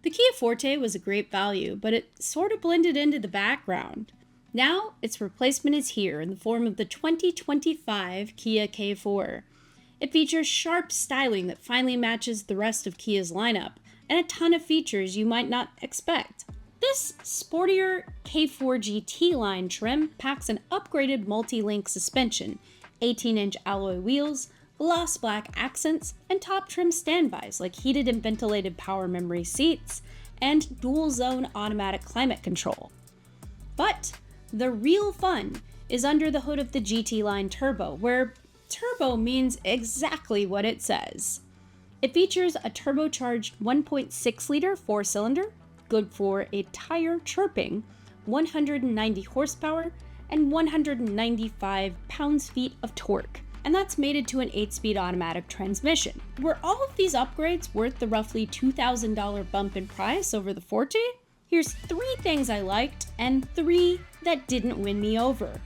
The Kia Forte was a great value, but it sort of blended into the background. Now, its replacement is here in the form of the 2025 Kia K4. It features sharp styling that finally matches the rest of Kia's lineup, and a ton of features you might not expect. This sportier K4 GT line trim packs an upgraded multi-link suspension, 18-inch alloy wheels, gloss black accents, and top trim standbys like heated and ventilated power memory seats, and dual-zone automatic climate control. But the real fun is under the hood of the GT line Turbo, where turbo means exactly what it says. It features a turbocharged 1.6-liter four-cylinder, good for a tire chirping, 190 horsepower, and 195 pounds-feet of torque. And that's mated to an 8-speed automatic transmission. Were all of these upgrades worth the roughly $2,000 bump in price over the Forte? Here's 3 things I liked and 3 that didn't win me over.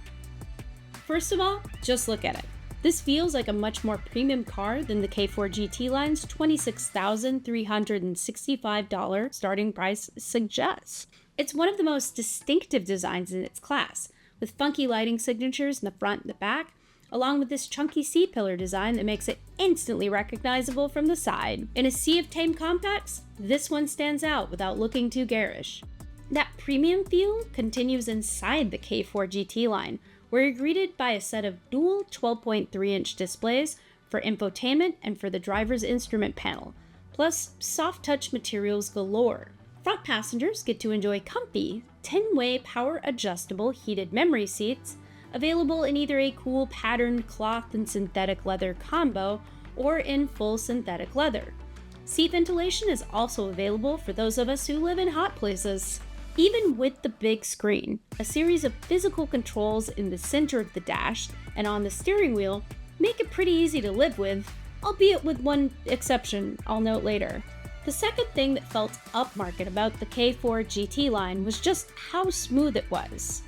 First of all, just look at it. This feels like a much more premium car than the K4 GT line's $26,365 starting price suggests. It's one of the most distinctive designs in its class, with funky lighting signatures in the front and the back, along with this chunky C-pillar design that makes it instantly recognizable from the side. In a sea of tame compacts, this one stands out without looking too garish. That premium feel continues inside the K4 GT line, where you're greeted by a set of dual 12.3-inch displays for infotainment and for the driver's instrument panel, plus soft touch materials galore. Front passengers get to enjoy comfy, 10-way power-adjustable heated memory seats, available in either a cool patterned cloth and synthetic leather combo or in full synthetic leather. Seat ventilation is also available for those of us who live in hot places. Even with the big screen, a series of physical controls in the center of the dash and on the steering wheel make it pretty easy to live with, albeit with one exception I'll note later. The second thing that felt upmarket about the K4 GT line was just how smooth it was.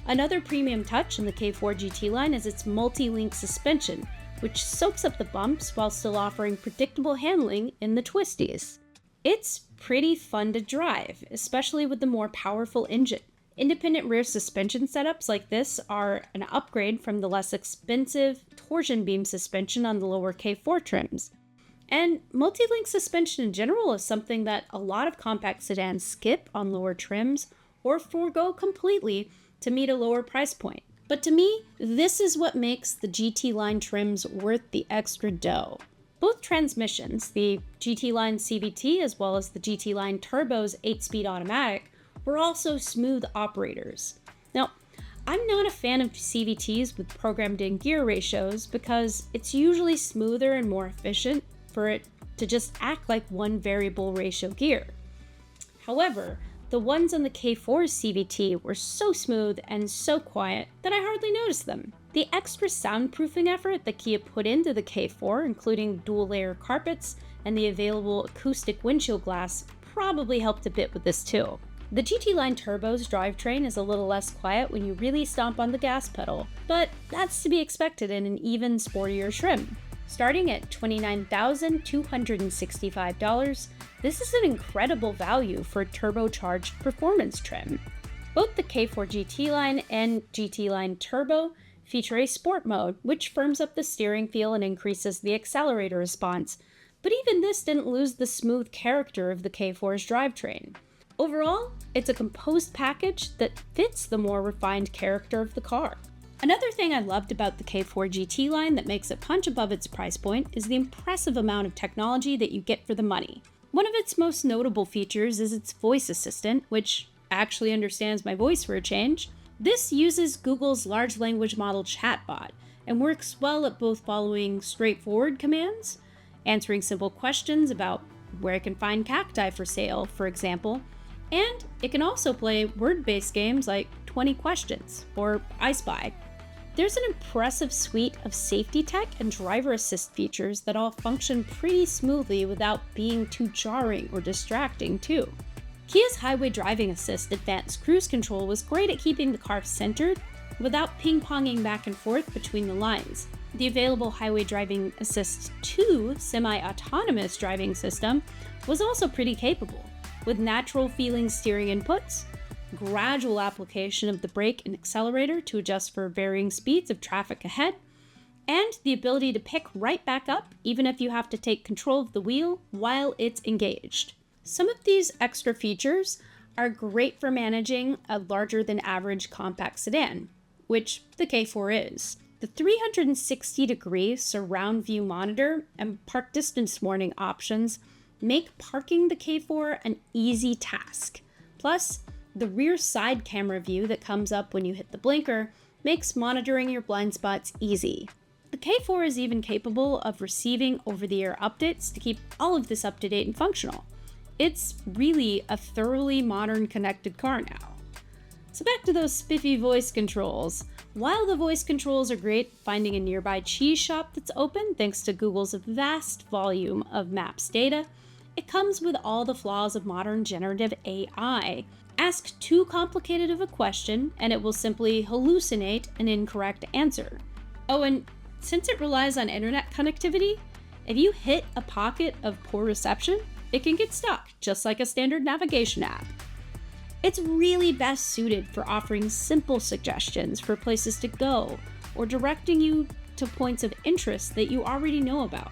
Another premium touch in the K4 GT line is its multi-link suspension, which soaks up the bumps while still offering predictable handling in the twisties. It's pretty fun to drive, especially with the more powerful engine. Independent rear suspension setups like this are an upgrade from the less expensive torsion beam suspension on the lower K4 trims. And multi-link suspension in general is something that a lot of compact sedans skip on lower trims or forego completely to meet a lower price point. But to me, this is what makes the GT line trims worth the extra dough. Both transmissions, the GT line CVT as well as the GT line Turbo's 8-speed automatic, were also smooth operators. Now, I'm not a fan of CVTs with programmed-in gear ratios because it's usually smoother and more efficient for it to just act like one variable ratio gear. However, the ones on the K4's CVT were so smooth and so quiet that I hardly noticed them. The extra soundproofing effort that Kia put into the K4, including dual-layer carpets and the available acoustic windshield glass, probably helped a bit with this too. The GT line Turbo's drivetrain is a little less quiet when you really stomp on the gas pedal, but that's to be expected in an even sportier trim. Starting at $29,265, this is an incredible value for a turbocharged performance trim. Both the K4 GT line and GT line Turbo feature a sport mode, which firms up the steering feel and increases the accelerator response, but even this didn't lose the smooth character of the K4's drivetrain. Overall, it's a composed package that fits the more refined character of the car. Another thing I loved about the K4 GT line that makes it punch above its price point is the impressive amount of technology that you get for the money. One of its most notable features is its voice assistant, which actually understands my voice for a change. This uses Google's large language model Chatbot and works well at both following straightforward commands, answering simple questions about where I can find cacti for sale, for example, and it can also play word-based games like 20 Questions or I Spy. There's an impressive suite of safety tech and driver assist features that all function pretty smoothly without being too jarring or distracting too. Kia's Highway Driving Assist Advanced Cruise Control was great at keeping the car centered without ping-ponging back and forth between the lines. The available Highway Driving Assist 2 semi-autonomous driving system was also pretty capable. with natural feeling steering inputs, gradual application of the brake and accelerator to adjust for varying speeds of traffic ahead, and the ability to pick right back up even if you have to take control of the wheel while it's engaged. Some of these extra features are great for managing a larger than average compact sedan, which the K4 is. The 360-degree surround view monitor and park distance warning options make parking the K4 an easy task. Plus, the rear side camera view that comes up when you hit the blinker makes monitoring your blind spots easy. The K4 is even capable of receiving over-the-air updates to keep all of this up to date and functional. It's really a thoroughly modern connected car now. So back to those spiffy voice controls. While the voice controls are great finding a nearby cheese shop that's open thanks to Google's vast volume of Maps data, it comes with all the flaws of modern generative AI. Ask too complicated of a question and it will simply hallucinate an incorrect answer. Oh, and since it relies on internet connectivity, if you hit a pocket of poor reception, it can get stuck, just like a standard navigation app. It's really best suited for offering simple suggestions for places to go or directing you to points of interest that you already know about.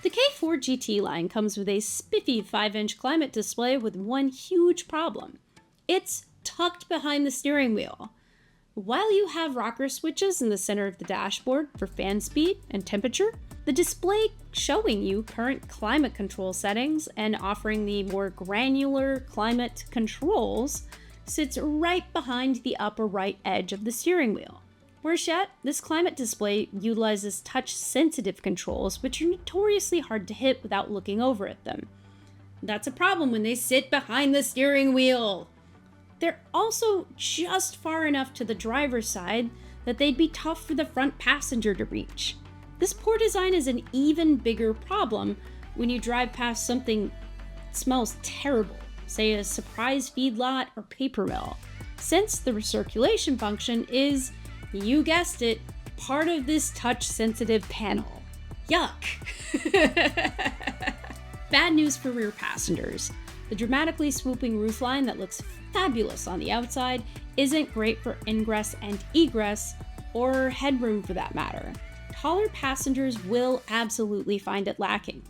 The K4 GT line comes with a spiffy 5-inch climate display with one huge problem. It's tucked behind the steering wheel. While you have rocker switches in the center of the dashboard for fan speed and temperature, the display showing you current climate control settings and offering the more granular climate controls sits right behind the upper right edge of the steering wheel. Worse yet, this climate display utilizes touch-sensitive controls, which are notoriously hard to hit without looking over at them. That's a problem when they sit behind the steering wheel. They're also just far enough to the driver's side that they'd be tough for the front passenger to reach. This poor design is an even bigger problem when you drive past something that smells terrible, say a surprise feedlot or paper mill, since the recirculation function is, you guessed it, part of this touch-sensitive panel. Yuck! Bad news for rear passengers. The dramatically swooping roofline that looks fabulous on the outside isn't great for ingress and egress, or headroom for that matter. Taller passengers will absolutely find it lacking.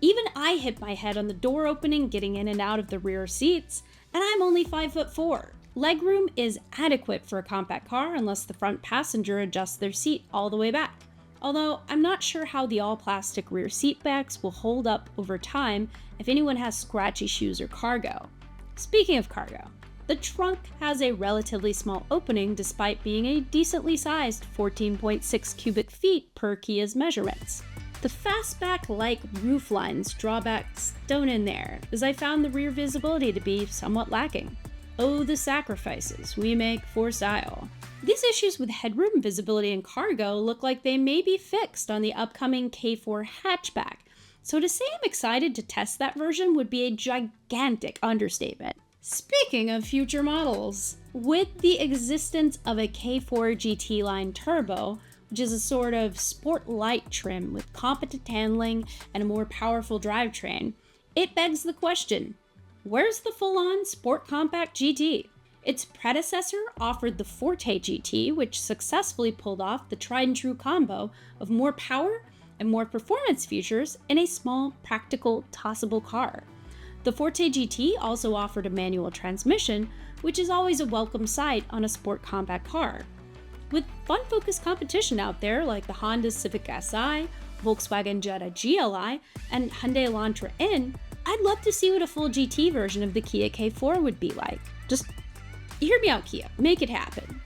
Even I hit my head on the door opening getting in and out of the rear seats, and I'm only 5'4". Legroom is adequate for a compact car unless the front passenger adjusts their seat all the way back. Although I'm not sure how the all-plastic rear seat backs will hold up over time if anyone has scratchy shoes or cargo. Speaking of cargo, the trunk has a relatively small opening despite being a decently sized 14.6 cubic feet per Kia's measurements. The fastback-like rooflines drawbacks don't end there, as I found the rear visibility to be somewhat lacking. Oh, the sacrifices we make for style. These issues with headroom visibility and cargo look like they may be fixed on the upcoming K4 hatchback, so to say I'm excited to test that version would be a gigantic understatement. Speaking of future models, with the existence of a K4 GT line turbo, which is a sort of sport light trim with competent handling and a more powerful drivetrain, it begs the question, where's the full-on sport compact GT? Its predecessor offered the Forte GT, which successfully pulled off the tried-and-true combo of more power and more performance features in a small, practical, tossable car. The Forte GT also offered a manual transmission, which is always a welcome sight on a sport compact car. With fun-focused competition out there like the Honda Civic Si, Volkswagen Jetta GLI, and Hyundai Elantra N, I'd love to see what a full GT version of the Kia K4 would be like. Just hear me out, Kia. Make it happen.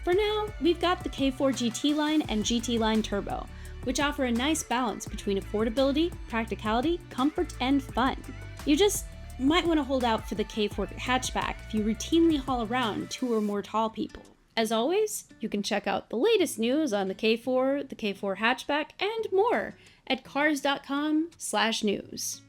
For now, we've got the K4 GT line and GT line Turbo, which offer a nice balance between affordability, practicality, comfort, and fun. You just might want to hold out for the K4 hatchback if you routinely haul around 2 or more tall people. As always, you can check out the latest news on the K4 hatchback, and more at Cars.com/news.